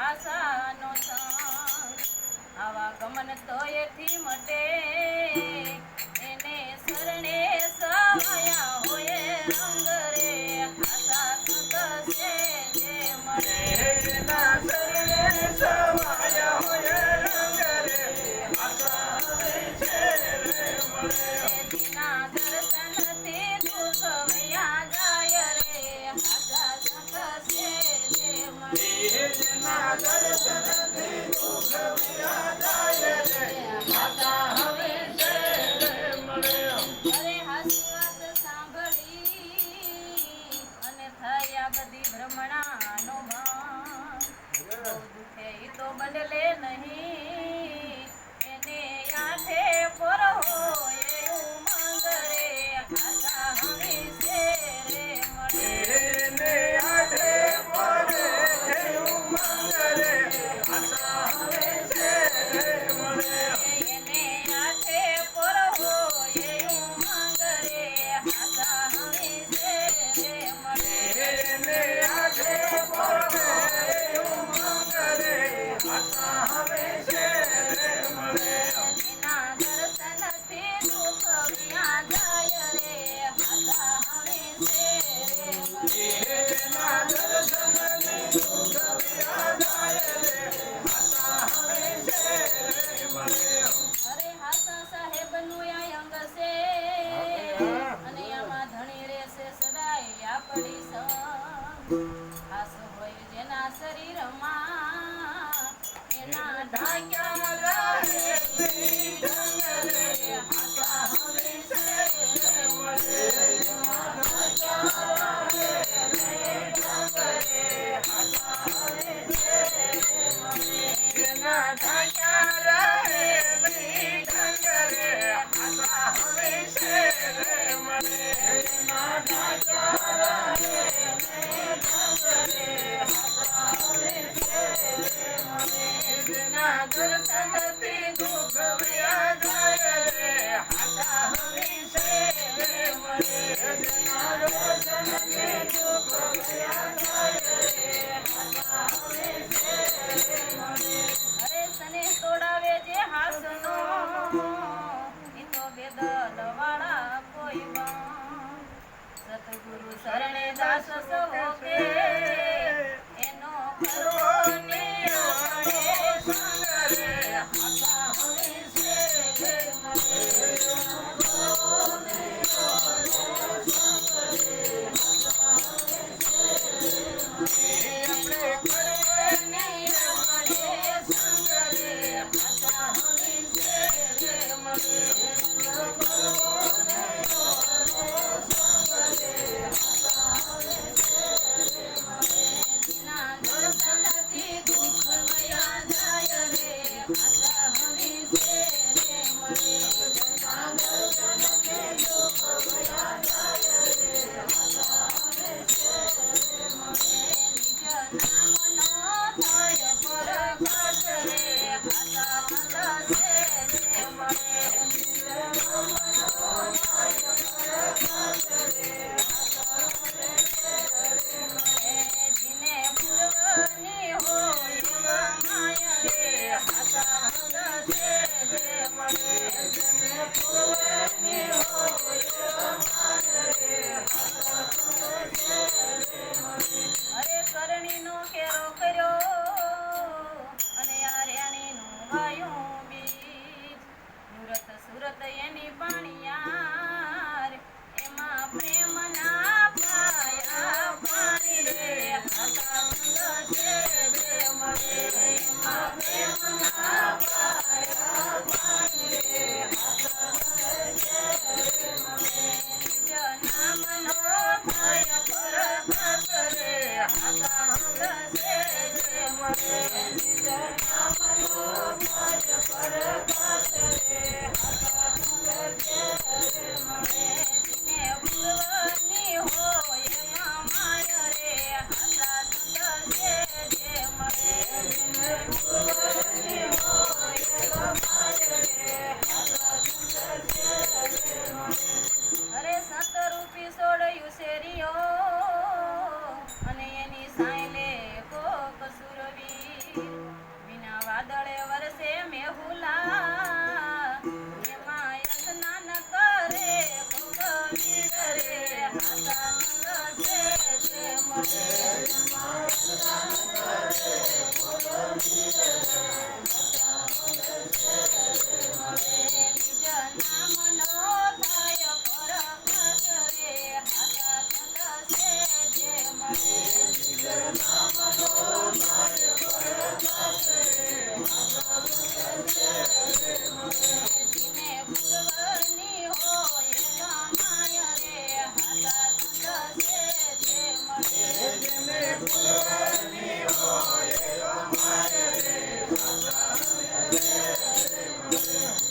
આશાનો સંગ આવા ગમન તો એથી મટે એને શરણે સવાયા હોય રંગ રે આશા સંત છે જે મળે એના શરણે સવાયા હોય રંગ રે આશા હવે છે રે મળે એના દર્શનથી દુઃખ વયા જાય રે આશા સંત છે જે મળે એના દર્શનથી દુઃખ વયા જાય રે આશા હવે છે રે મળે અરે હાસી વાત સાંભળી અને થયા બધી ભ્રમણાનો ભાન દુખે ઈ તો બદલે નહીં એને આઠે પર હોય ઉમંગ રે આશા હવે છે રે મળે એને આઠે પડે ઉમંગ રે આશા હવે છે રે મળે એને આઠે પર હોય ઉમંગ રે આશા હવે છે રે મળે એને આઠે પડે ઉમંગ રે આશા હવે છે રે મળે એના દર્શનથી દુઃખ વ્યા જાય રે આશા હવે છે રે મળે એના દર્શનથી દુઃખ વયા જાય રે આશા હવે છે રે મળે અરે હાસા સાહેબનું આ અંગ છે અને આમાં ધણી રહેશે સદાય આપણી સંગ હાસ હોય જેના શરીરમાં એના ઢાંક્યા રહે ઢંગ રે આશા હવે છે રે મળે ઢાંક્યા રહે ઢંગ રે આશા હવે છે રે મળે એના ઢાંક્યા રહે ઢંગ રે આશા હવે છે રે મળે એના ઢાંક્યા રહે ઢંગ રે આશા હવે છે રે મળે એના દર્શનથી દુઃખ વયા જાય રે આશા હવે છે રે મળે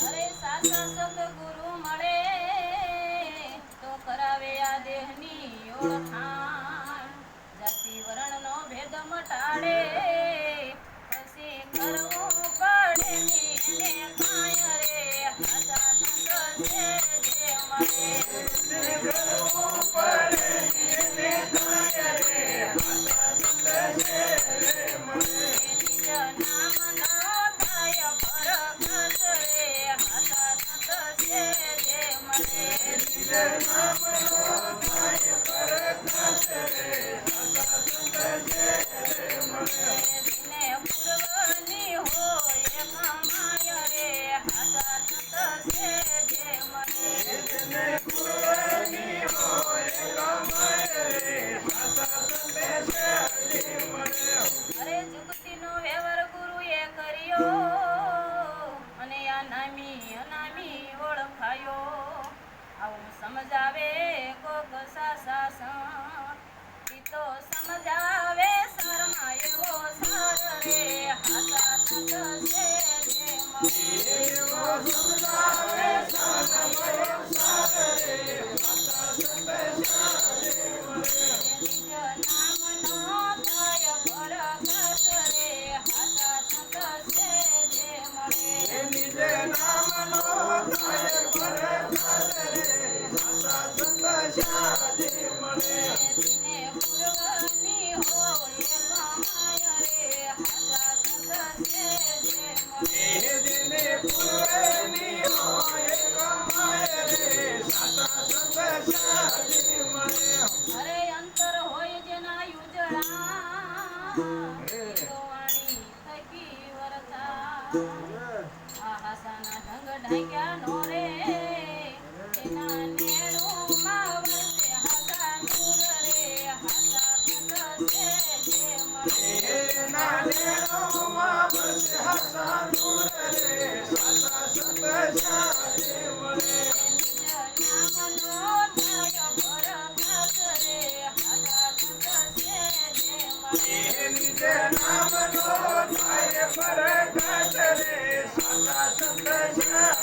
અરે સાચા સદગુરુ મળે તો કરાવે આ દેહની ઓળખાણ જાતિ વર્ણનો ભેદ મટાડે પછી કરવું પડે ને કાય રે હાચા સંત છે જે મળે નિજ નામ નો થાય પરગટ રે હાચા સંત છે જે મળે દિને પૂર્વની હોય કમાય રે હાચા સંત છે જે મળે અરે જુગતીનો વ્યવહાર ગુરુએ કર્યો અને આ નામી અનામી ઓળખાયો આવું સમજાવે કોક સાસા તો સમજાવે શર્મા એવો સર રે હાચા સંત છે જે મળે નિજ નામનો થાય પરગટ રે હાચા સંત છે જે મળે દિને પૂર્વની હોય કમાય રે હાચા સંત છે જે મળે અરે અંતર હોય જેના યુજળા તો વાણી થકી વરતા આ હાસાના ઢંગ ઢાંક્યા નો રે એના નેણુમાં વરસે હાસા નૂર રે હાચા સંત છે જે મળે નિજ નામનો થાય પરગટ રે હાચા સંત છે જે મળે નામ નો થાય પરગટ રે સાચા સંત છે